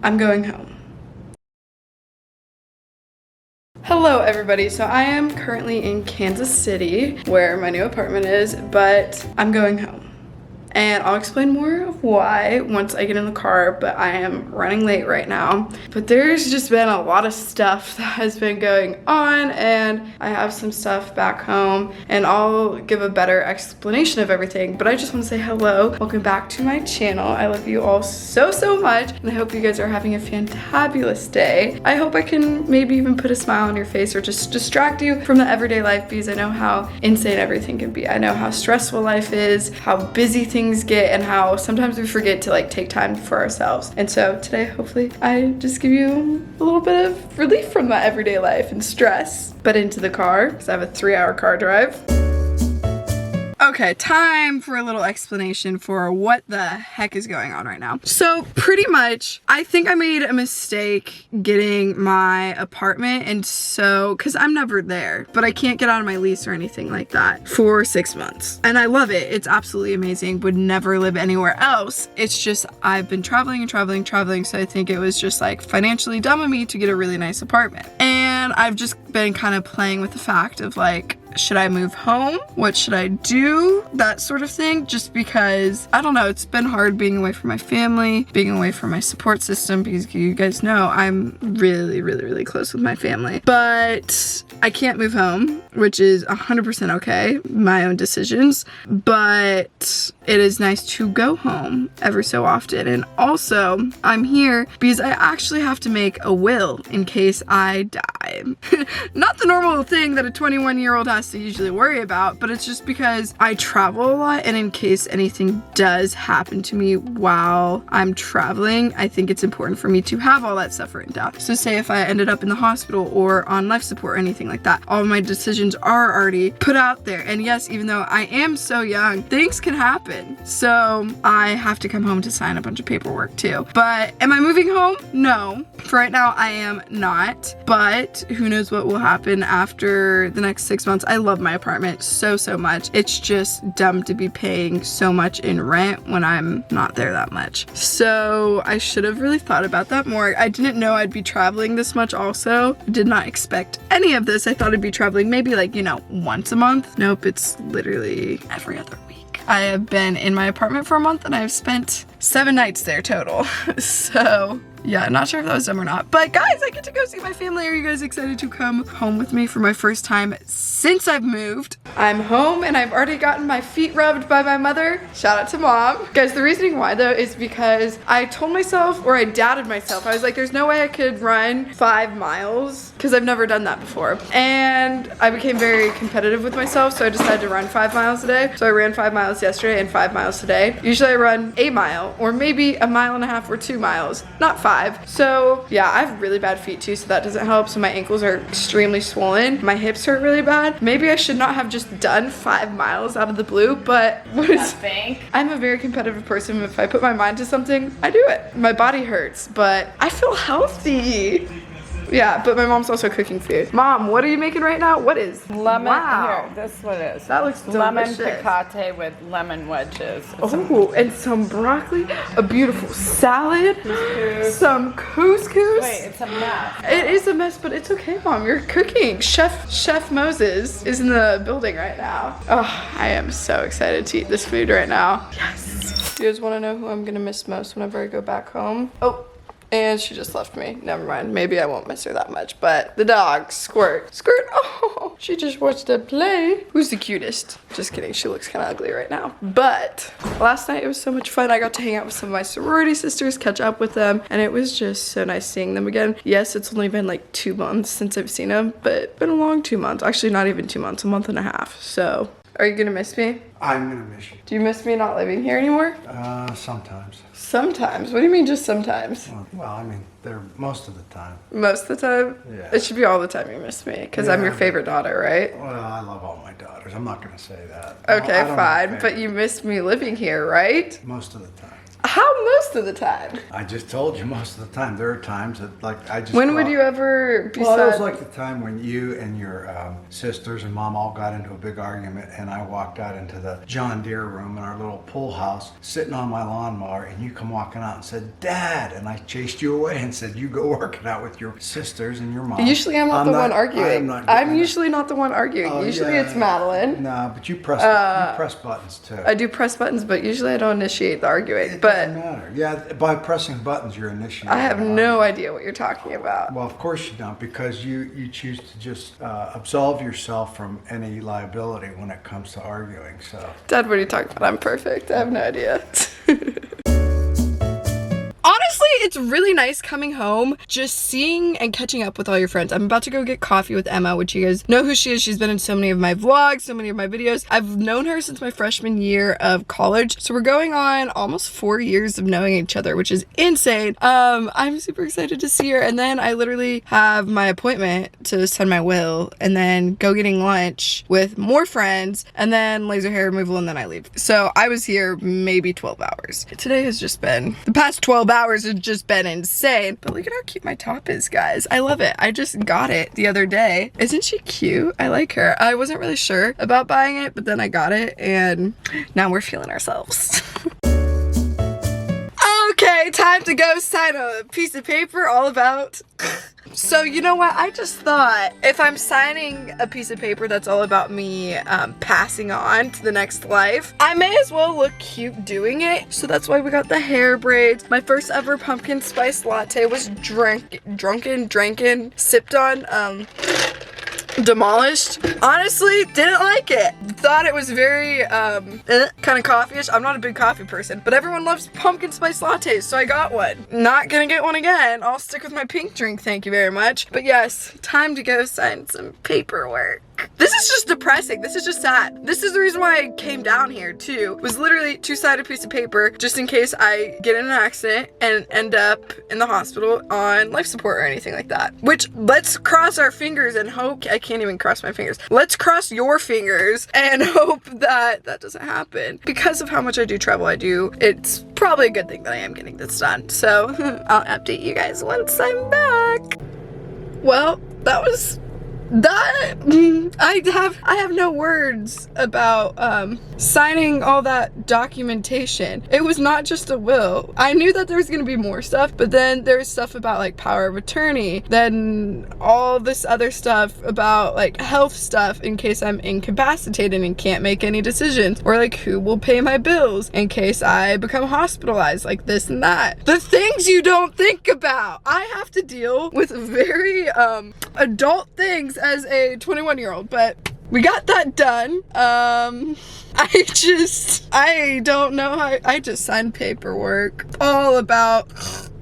I'm going home. Hello everybody, so I am currently in Kansas City where my new apartment is, but I'm going home. And I'll explain more of why once I get in the car, but I am running late right now. But there's just been a lot of stuff that has been going on, and I have some stuff back home, and I'll give a better explanation of everything. But I just want to say hello, welcome back to my channel. I love you all so much, and I hope you guys are having a fantabulous day. I hope I can maybe even put a smile on your face or just distract you from the everyday life, because I know how insane everything can be. I know how stressful life is, how busy things get, and how sometimes we forget to like take time for ourselves. And so today, hopefully, I just give you a little bit of relief from that everyday life and stress. But into the car, because I have a 3-hour car drive. Okay, time for a little explanation for what the heck is going on right now. So pretty much, I think I made a mistake getting my apartment, and so, cause I'm never there, but I can't get out of my lease or anything like that for 6 months. And I love it, it's absolutely amazing, would never live anywhere else. It's just, I've been traveling, so I think it was just like financially dumb of me to get a really nice apartment. And I've just been kind of playing with the fact of like, should I move home? What should I do? That sort of thing. Just because, I don't know, it's been hard being away from my family, being away from my support system, because you guys know I'm really close with my family. But I can't move home, which is 100% okay, my own decisions. But it is nice to go home ever so often. And also, I'm here because I actually have to make a will in case I die. Not the normal thing that a 21-year-old has to usually worry about, but it's just because I travel a lot, and in case anything does happen to me while I'm traveling, I think it's important for me to have all that stuff written down. So say if I ended up in the hospital or on life support or anything like that, all of my decisions are already put out there. And yes, even though I am so young, things can happen. So I have to come home to sign a bunch of paperwork too. But am I moving home? No. For right now, I am not. But who knows what will happen after the next 6 months. I love my apartment so much. It's just dumb to be paying so much in rent when I'm not there that much. So I should have really thought about that more. I didn't know I'd be traveling this much also. Did not expect any of this. I thought I'd be traveling maybe like, you know, once a month. Nope, it's literally every other week. I have been in my apartment for a month, and I have spent 7 nights there total. So yeah, not sure if that was dumb or not. But guys, I get to go see my family. Are you guys excited to come home with me for my first time since I've moved? I'm home, and I've already gotten my feet rubbed by my mother. Shout out to mom. Guys, the reasoning why though is because I told myself, or I doubted myself. I was like, there's no way I could run 5 miles because I've never done that before. And I became very competitive with myself, so I decided to run 5 miles a day. So I ran 5 miles yesterday and 5 miles today. Usually I run a mile or maybe a mile and a half or 2 miles, not 5. So yeah, I have really bad feet too, so that doesn't help. So my ankles are extremely swollen. My hips hurt really bad. Maybe I should not have just done 5 miles out of the blue, but I'm a very competitive person. If I put my mind to something, I do it. My body hurts, but I feel healthy. Yeah, but my mom's also cooking food. Mom, what are you making right now? What is? Lemon, wow. Here, this is what it is. That looks delicious. Lemon picante with lemon wedges. Oh, and some broccoli, a beautiful salad, some couscous. Wait, it's a mess. It is a mess, but it's okay, Mom. You're cooking. Chef Moses is in the building right now. Oh, I am so excited to eat this food right now. Yes. You guys want to know who I'm going to miss most whenever I go back home? Oh. And she just left me. Never mind. Maybe I won't miss her that much. But the dog, Squirt. Squirt, oh, she just watched her play. Who's the cutest? Just kidding. She looks kind of ugly right now. But last night it was so much fun. I got to hang out with some of my sorority sisters, catch up with them. And it was just so nice seeing them again. Yes, it's only been like 2 months since I've seen them. But it's been a long 2 months. Actually, not even 2 months. A month and a half. So, are you going to miss me? I'm gonna miss you. Do you miss me not living here anymore? Sometimes. Sometimes? What do you mean just sometimes? Well, I mean, they're most of the time. Most of the time? Yeah. It should be all the time you miss me, because I'm your favorite daughter, right? Well, I love all my daughters. I'm not gonna say that. Okay, I don't fine, have but you missed me living here, right? most of the time. How most of the time? I just told you most of the time. There are times that, like, I just. When would you ever be Well, sad? it was like the time when you and your sisters and mom all got into a big argument, and I walked out into the John Deere room in our little pool house, sitting on my lawnmower, and you come walking out and said, "Dad," and I chased you away and said, "You go working out with your sisters and your mom." Usually I'm not the one arguing. I'm getting usually not the one arguing. Oh, Usually yeah. it's Madeline. No, but you press buttons too. I do press buttons, but usually I don't initiate the arguing. It But doesn't matter. Yeah, by pressing buttons, you're initiating. I have no idea what you're talking about. Well, of course you don't, because you choose to just absolve yourself from any liability when it comes to arguing. So, Dad, what are you talking about? I'm perfect. I have no idea. Honestly, it's really nice coming home, just seeing and catching up with all your friends. I'm about to go get coffee with Emma, which you guys know who she is. She's been in so many of my vlogs, so many of my videos. I've known her since my freshman year of college. So we're going on almost 4 years of knowing each other, which is insane. I'm super excited to see her. And then I literally have my appointment to send my will and then go getting lunch with more friends and then laser hair removal, and then I leave. So I was here maybe 12 hours. Today has just been, the past 12 hours have just been insane. But look at how cute my top is, guys. I love it. I just got it the other day. Isn't she cute? I like her. I wasn't really sure about buying it, but then I got it and now we're feeling ourselves. Okay, time to go sign a piece of paper all about... So you know what, I just thought if I'm signing a piece of paper that's all about me passing on to the next life, I may as well look cute doing it. So that's why we got the hair braids. My first ever pumpkin spice latte was sipped on, demolished. Honestly, didn't like it. Thought it was very kind of coffee-ish. I'm not a big coffee person, but everyone loves pumpkin spice lattes, so I got one. Not gonna get one again. I'll stick with my pink drink, thank you very much. But yes, time to go sign some paperwork. This is just depressing. This is just sad. This is the reason why I came down here too. Was literally two-sided piece of paper just in case I get in an accident and end up in the hospital on life support or anything like that. Which, let's cross our fingers and hope, I can't even cross my fingers. Let's cross your fingers and hope that that doesn't happen. Because of how much I do travel, it's probably a good thing that I am getting this done. So I'll update you guys once I'm back. Well, that was that. I have no words about signing all that documentation. It was not just a will. I knew that there was gonna be more stuff, but then there's stuff about like power of attorney, then all this other stuff about like health stuff in case I'm incapacitated and can't make any decisions, or like who will pay my bills in case I become hospitalized, like this and that. The things you don't think about. I have to deal with very adult things as a 21-year-old, but we got that done. I don't know how, I just signed paperwork all about,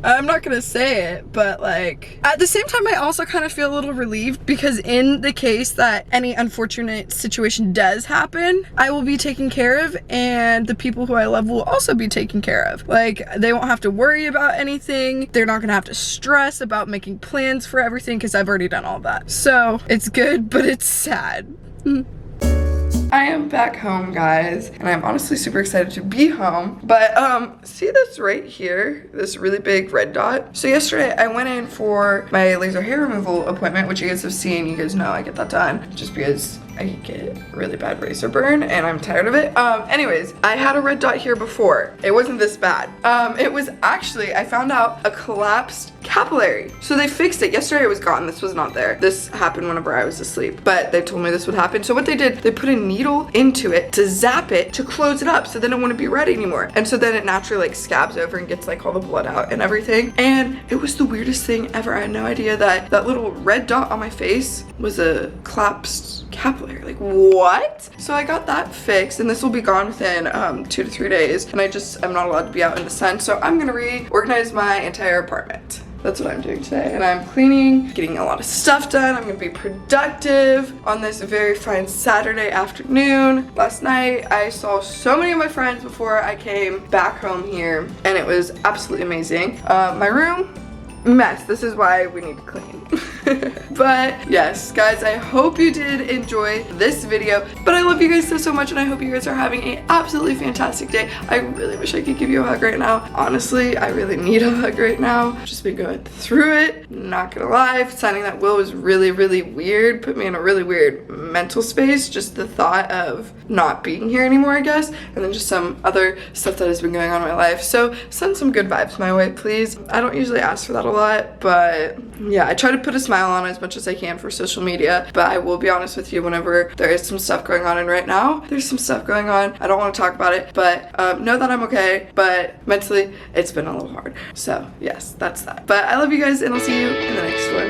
I'm not gonna say it, but like, at the same time, I also kind of feel a little relieved because in the case that any unfortunate situation does happen, I will be taken care of and the people who I love will also be taken care of. Like, they won't have to worry about anything. They're not gonna have to stress about making plans for everything because I've already done all that. So it's good, but it's sad. I am back home, guys, and I'm honestly super excited to be home, but see this right here, this really big red dot? So yesterday I went in for my laser hair removal appointment, which you guys have seen. You guys know I get that done just because I get really bad razor burn and I'm tired of it. Anyways, I had a red dot here before. It wasn't this bad. It was actually, I found out, a collapsed capillary. So they fixed it. Yesterday it was gone. This was not there. This happened whenever I was asleep, but they told me this would happen. So what they did, they put a needle into it to zap it to close it up so then it wouldn't be red anymore. And so then it naturally like scabs over and gets like all the blood out and everything. And it was the weirdest thing ever. I had no idea that that little red dot on my face was a collapsed capillary. Like, what? So I got that fixed and this will be gone within 2 to 3 days, and I'm not allowed to be out in the sun, so I'm gonna reorganize my entire apartment. That's what I'm doing today, and I'm cleaning, getting a lot of stuff done. I'm gonna be productive on this very fine Saturday afternoon. Last night I saw so many of my friends before I came back home here, and it was absolutely amazing. My room, mess. This is why we need to clean. But yes, guys, I hope you did enjoy this video. But I love you guys so much, and I hope you guys are having an absolutely fantastic day. I really wish I could give you a hug right now. Honestly, I really need a hug right now. I've just been going through it, not gonna lie. Signing that will was really, really weird. Put me in a really weird mental space. Just the thought of not being here anymore, I guess. And then just some other stuff that has been going on in my life. So send some good vibes my way, please. I don't usually ask for that a lot, but yeah, I try to put a smile on as much as I can for social media. But I will be honest with you, whenever there is some stuff going on, and right now there's some stuff going on. I don't want to talk about it, but know that I'm okay. But mentally, it's been a little hard. So yes, that's that. But I love you guys, and I'll see you in the next one.